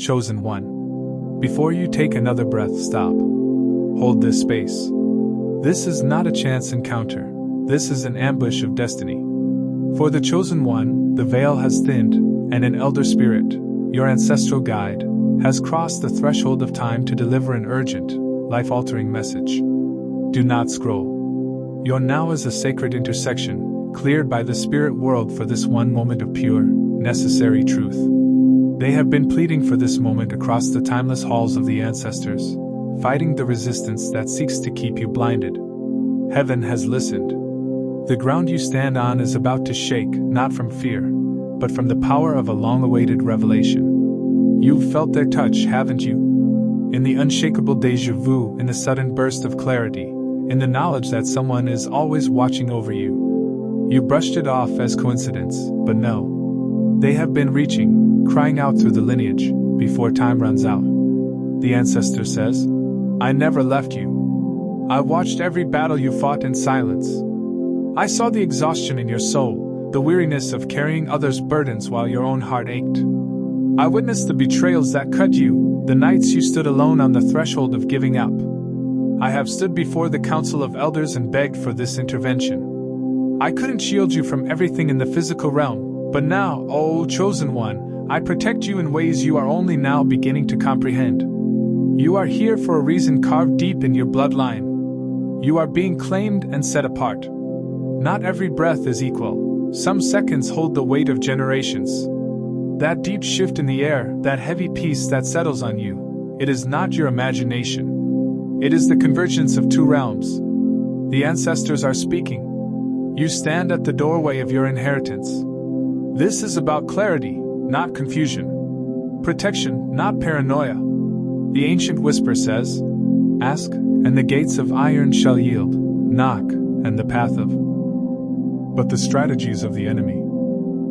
chosen one. Before you take another breath, stop. Hold this space. This is not a chance encounter. This is an ambush of destiny. For the chosen one, the veil has thinned, and an elder spirit, your ancestral guide, has crossed the threshold of time to deliver an urgent, life-altering message. Do not scroll. Your now is a sacred intersection, cleared by the spirit world for this one moment of pure, necessary truth. They have been pleading for this moment across the timeless halls of the ancestors, fighting the resistance that seeks to keep you blinded. Heaven has listened. The ground you stand on is about to shake, not from fear, but from the power of a long-awaited revelation. You've felt their touch, haven't you? In the unshakable déjà vu, in the sudden burst of clarity, in the knowledge that someone is always watching over you. You brushed it off as coincidence, but no. They have been reaching, crying out through the lineage, before time runs out. The ancestor says, I never left you. I watched every battle you fought in silence. I saw the exhaustion in your soul, the weariness of carrying others' burdens while your own heart ached. I witnessed the betrayals that cut you, the nights you stood alone on the threshold of giving up. I have stood before the council of elders and begged for this intervention. I couldn't shield you from everything in the physical realm, but now, O chosen one, I protect you in ways you are only now beginning to comprehend. You are here for a reason carved deep in your bloodline. You are being claimed and set apart. Not every breath is equal. Some seconds hold the weight of generations. That deep shift in the air, that heavy peace that settles on you, it is not your imagination. It is the convergence of two realms. The ancestors are speaking. You stand at the doorway of your inheritance. This is about clarity, not confusion. Protection, not paranoia. The ancient whisper says, ask, and the gates of iron shall yield. Knock, and the path of. But the strategies of the enemy.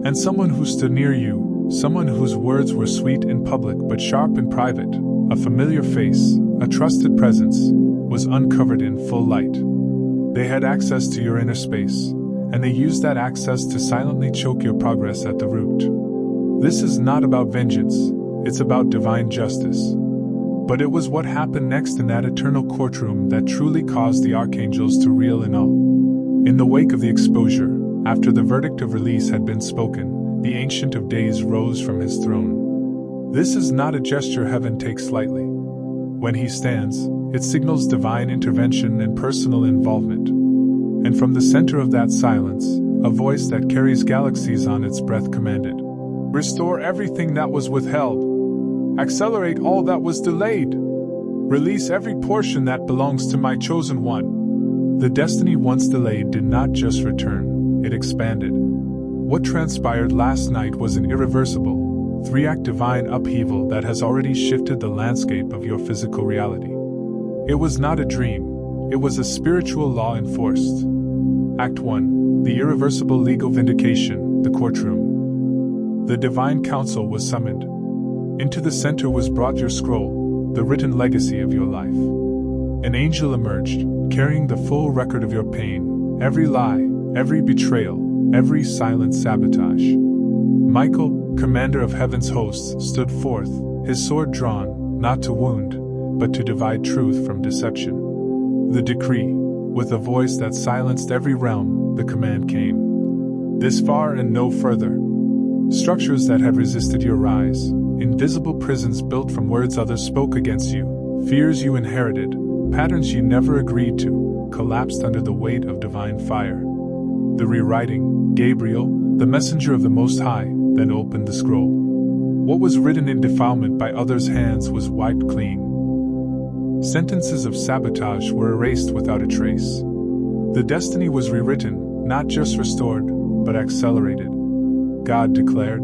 And someone who stood near you, someone whose words were sweet in public but sharp in private, a familiar face, a trusted presence, was uncovered in full light. They had access to your inner space, and they used that access to silently choke your progress at the root. This is not about vengeance, it's about divine justice. But it was what happened next in that eternal courtroom that truly caused the archangels to reel in awe. In the wake of the exposure, after the verdict of release had been spoken, the Ancient of Days rose from his throne. This is not a gesture heaven takes lightly. When he stands, it signals divine intervention and personal involvement. And from the center of that silence, a voice that carries galaxies on its breath commanded, restore everything that was withheld. Accelerate all that was delayed. Release every portion that belongs to my chosen one. The destiny once delayed did not just return, it expanded. What transpired last night was an irreversible, three-act divine upheaval that has already shifted the landscape of your physical reality. It was not a dream, it was a spiritual law enforced. Act 1, the irreversible legal vindication, the courtroom. The divine council was summoned. Into the center was brought your scroll, the written legacy of your life. An angel emerged, carrying the full record of your pain, every lie, every betrayal, every silent sabotage. Michael, commander of heaven's hosts, stood forth, his sword drawn, not to wound, but to divide truth from deception. The decree, with a voice that silenced every realm, the command came. This far and no further. Structures that had resisted your rise, invisible prisons built from words others spoke against you, fears you inherited, patterns you never agreed to, collapsed under the weight of divine fire. The rewriting, Gabriel, the messenger of the Most High, then opened the scroll. What was written in defilement by others' hands was wiped clean. Sentences of sabotage were erased without a trace. The destiny was rewritten, not just restored, but accelerated. God declared,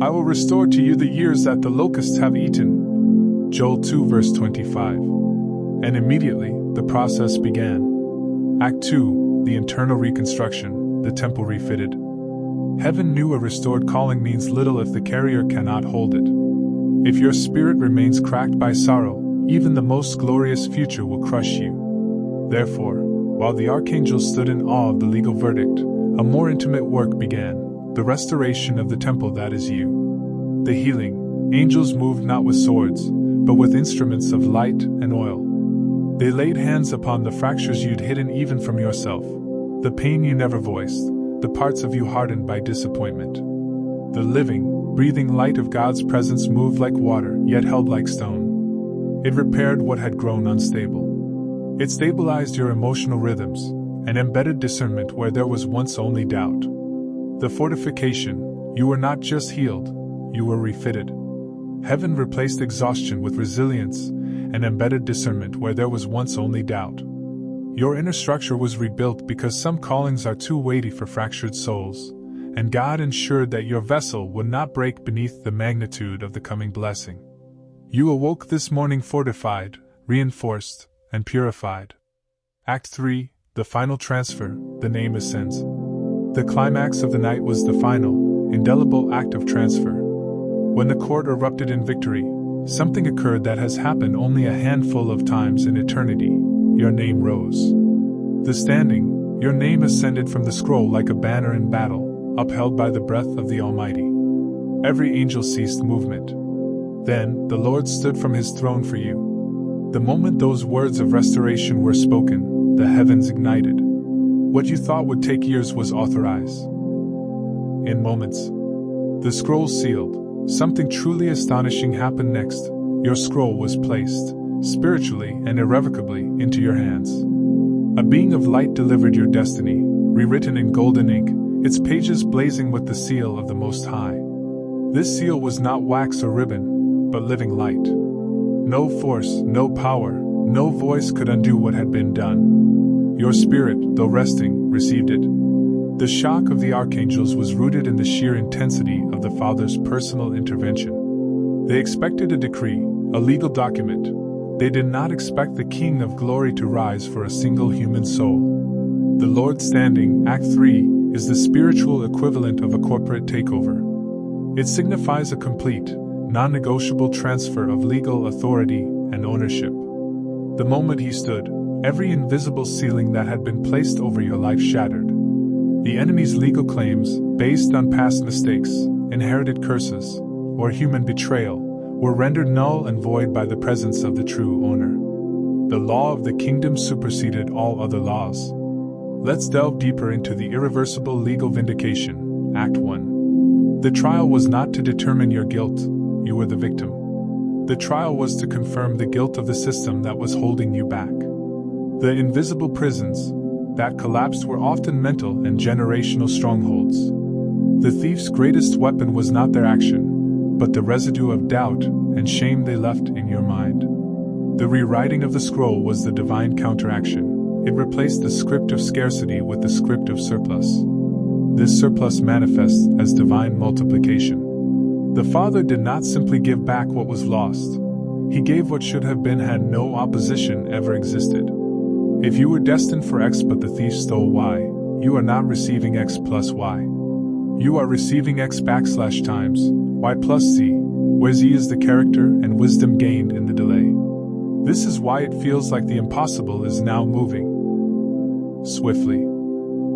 I will restore to you the years that the locusts have eaten. Joel 2 verse 25. And immediately, the process began. Act 2, the internal reconstruction, the temple refitted. Heaven knew a restored calling means little if the carrier cannot hold it. If your spirit remains cracked by sorrow, even the most glorious future will crush you. Therefore, while the archangels stood in awe of the legal verdict, a more intimate work began, the restoration of the temple that is you. The healing, Angels moved not with swords, but with instruments of light and oil. They laid hands upon the fractures you'd hidden even from yourself, the pain you never voiced, the parts of you hardened by disappointment. The living, breathing light of God's presence moved like water, yet held like stone. It repaired what had grown unstable. It stabilized your emotional rhythms, and embedded discernment where there was once only doubt. The fortification, you were not just healed, you were refitted. Heaven replaced exhaustion with resilience, and embedded discernment where there was once only doubt. Your inner structure was rebuilt because some callings are too weighty for fractured souls, and God ensured that your vessel would not break beneath the magnitude of the coming blessing. You awoke this morning fortified, reinforced, and purified. Act 3, the final transfer, the name ascends. The climax of the night was the final, indelible act of transfer. When the court erupted in victory, something occurred that has happened only a handful of times in eternity. Your name rose. The standing, your name ascended from the scroll like a banner in battle, upheld by the breath of the Almighty. Every angel ceased movement. Then, the Lord stood from his throne for you. The moment those words of restoration were spoken, the heavens ignited. What you thought would take years was authorized. In moments. The scroll sealed. Something truly astonishing happened next. Your scroll was placed, spiritually and irrevocably, into your hands. A being of light delivered your destiny, rewritten in golden ink, its pages blazing with the seal of the Most High. This seal was not wax or ribbon, but living light. No force, no power, no voice could undo what had been done. Your spirit, though resting, received it. The shock of the archangels was rooted in the sheer intensity of the Father's personal intervention. They expected a decree, a legal document. They did not expect the King of Glory to rise for a single human soul. The Lord standing, Act 3, is the spiritual equivalent of a corporate takeover. It signifies a complete, non-negotiable transfer of legal authority and ownership. The moment he stood, every invisible ceiling that had been placed over your life shattered. The enemy's legal claims, based on past mistakes, inherited curses, or human betrayal, were rendered null and void by the presence of the true owner. The law of the kingdom superseded all other laws. Let's delve deeper into the irreversible legal vindication, Act 1. The trial was not to determine your guilt, you were the victim. The trial was to confirm the guilt of the system that was holding you back. The invisible prisons that collapsed were often mental and generational strongholds. The thief's greatest weapon was not their action, but the residue of doubt and shame they left in your mind. The rewriting of the scroll was the divine counteraction. It replaced the script of scarcity with the script of surplus. This surplus manifests as divine multiplication. The Father did not simply give back what was lost. He gave what should have been had no opposition ever existed. If you were destined for X but the thief stole Y, you are not receiving X plus Y. You are receiving X / times Y plus Z, where Z is the character and wisdom gained in the delay. This is why it feels like the impossible is now moving swiftly.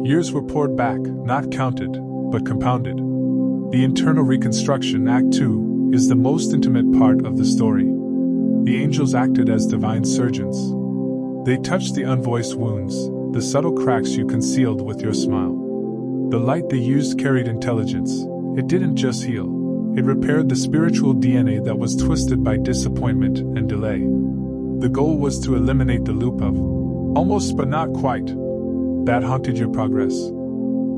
Years were poured back, not counted, but compounded. The internal reconstruction, Act 2, is the most intimate part of the story. The angels acted as divine surgeons. They touched the unvoiced wounds, the subtle cracks you concealed with your smile. The light they used carried intelligence. It didn't just heal. It repaired the spiritual DNA that was twisted by disappointment and delay. The goal was to eliminate the loop of almost but not quite that haunted your progress.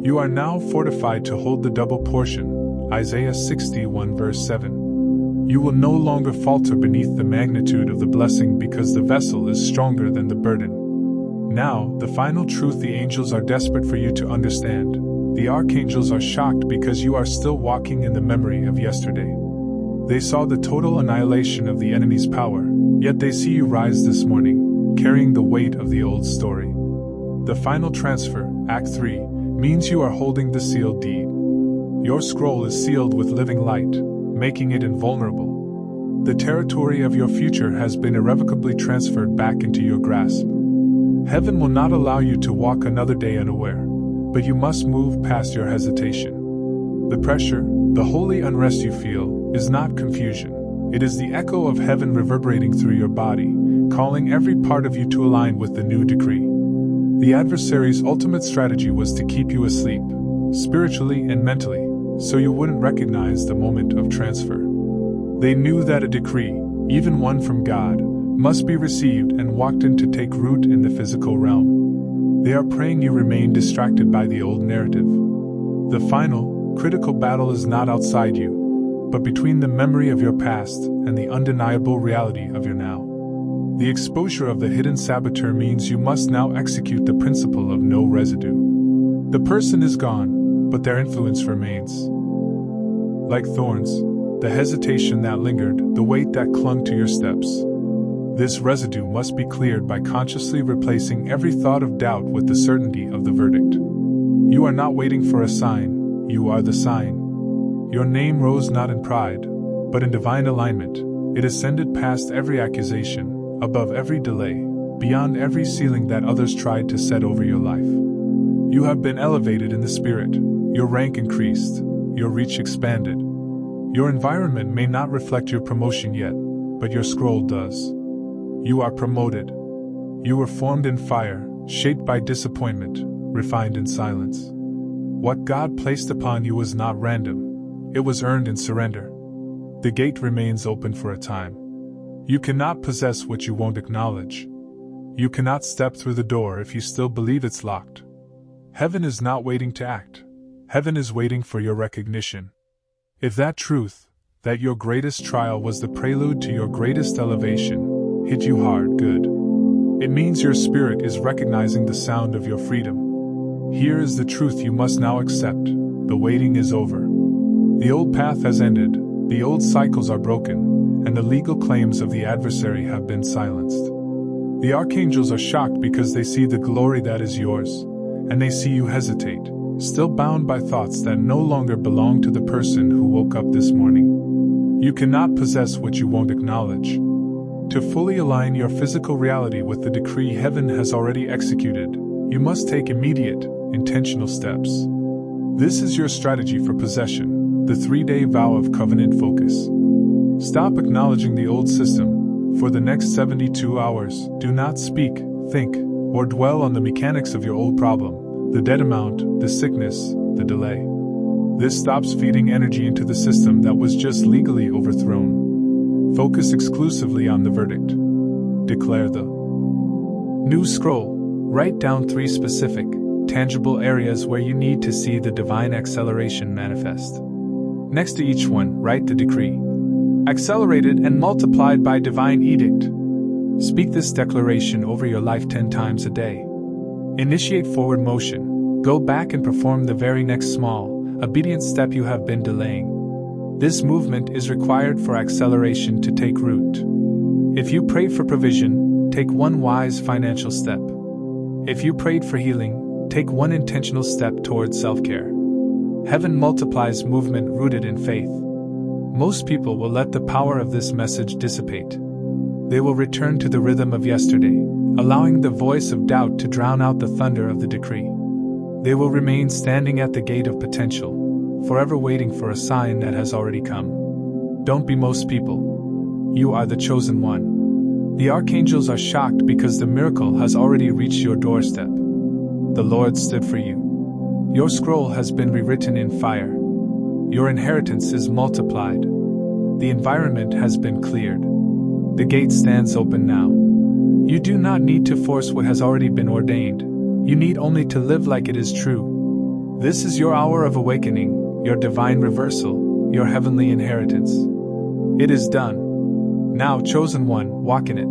You are now fortified to hold the double portion, Isaiah 61 verse 7. You will no longer falter beneath the magnitude of the blessing because the vessel is stronger than the burden. Now, the final truth the angels are desperate for you to understand. The archangels are shocked because you are still walking in the memory of yesterday. They saw the total annihilation of the enemy's power, yet they see you rise this morning, carrying the weight of the old story. The final transfer, Act 3, means you are holding the sealed deed. Your scroll is sealed with living light, making it invulnerable. The territory of your future has been irrevocably transferred back into your grasp. Heaven will not allow you to walk another day unaware, but you must move past your hesitation. The pressure, the holy unrest you feel, is not confusion. It is the echo of heaven reverberating through your body, calling every part of you to align with the new decree. The adversary's ultimate strategy was to keep you asleep, spiritually and mentally, so you wouldn't recognize the moment of transfer. They knew that a decree, even one from God, must be received and walked in to take root in the physical realm. They are praying you remain distracted by the old narrative. The final, critical battle is not outside you, but between the memory of your past and the undeniable reality of your now. The exposure of the hidden saboteur means you must now execute the principle of no residue. The person is gone, but their influence remains. Like thorns, the hesitation that lingered, the weight that clung to your steps. This residue must be cleared by consciously replacing every thought of doubt with the certainty of the verdict. You are not waiting for a sign, you are the sign. Your name rose not in pride, but in divine alignment. It ascended past every accusation, above every delay, beyond every ceiling that others tried to set over your life. You have been elevated in the spirit, your rank increased, your reach expanded. Your environment may not reflect your promotion yet, but your scroll does. You are promoted. You were formed in fire, shaped by disappointment, refined in silence. What God placed upon you was not random, it was earned in surrender. The gate remains open for a time. You cannot possess what you won't acknowledge. You cannot step through the door if you still believe it's locked. Heaven is not waiting to act. Heaven is waiting for your recognition. If that truth, that your greatest trial was the prelude to your greatest elevation, hit you hard, good. It means your spirit is recognizing the sound of your freedom. Here is the truth you must now accept. The waiting is over. The old path has ended, the old cycles are broken, and the legal claims of the adversary have been silenced. The archangels are shocked because they see the glory that is yours, and they see you hesitate, still bound by thoughts that no longer belong to the person who woke up this morning. You cannot possess what you won't acknowledge. To fully align your physical reality with the decree heaven has already executed, you must take immediate, intentional steps. This is your strategy for possession, the 3-day vow of covenant focus. Stop acknowledging the old system. For the next 72 hours, do not speak, think, or dwell on the mechanics of your old problem, the debt amount, the sickness, the delay. This stops feeding energy into the system that was just legally overthrown. Focus exclusively on the verdict. Declare the new scroll. Write down 3 specific, tangible areas where you need to see the divine acceleration manifest. Next to each one, write the decree. Accelerated and multiplied by divine edict. Speak this declaration over your life 10 times a day. Initiate forward motion. Go back and perform the very next small, obedient step you have been delaying. This movement is required for acceleration to take root. If you prayed for provision, take one wise financial step. If you prayed for healing, take one intentional step towards self-care. Heaven multiplies movement rooted in faith. Most people will let the power of this message dissipate. They will return to the rhythm of yesterday, allowing the voice of doubt to drown out the thunder of the decree. They will remain standing at the gate of potential, forever waiting for a sign that has already come. Don't be most people. You are the chosen one. The archangels are shocked because the miracle has already reached your doorstep. The Lord stood for you. Your scroll has been rewritten in fire. Your inheritance is multiplied. The environment has been cleared. The gate stands open now. You do not need to force what has already been ordained. You need only to live like it is true. This is your hour of awakening, your divine reversal, your heavenly inheritance. It is done. Now, chosen one, walk in it.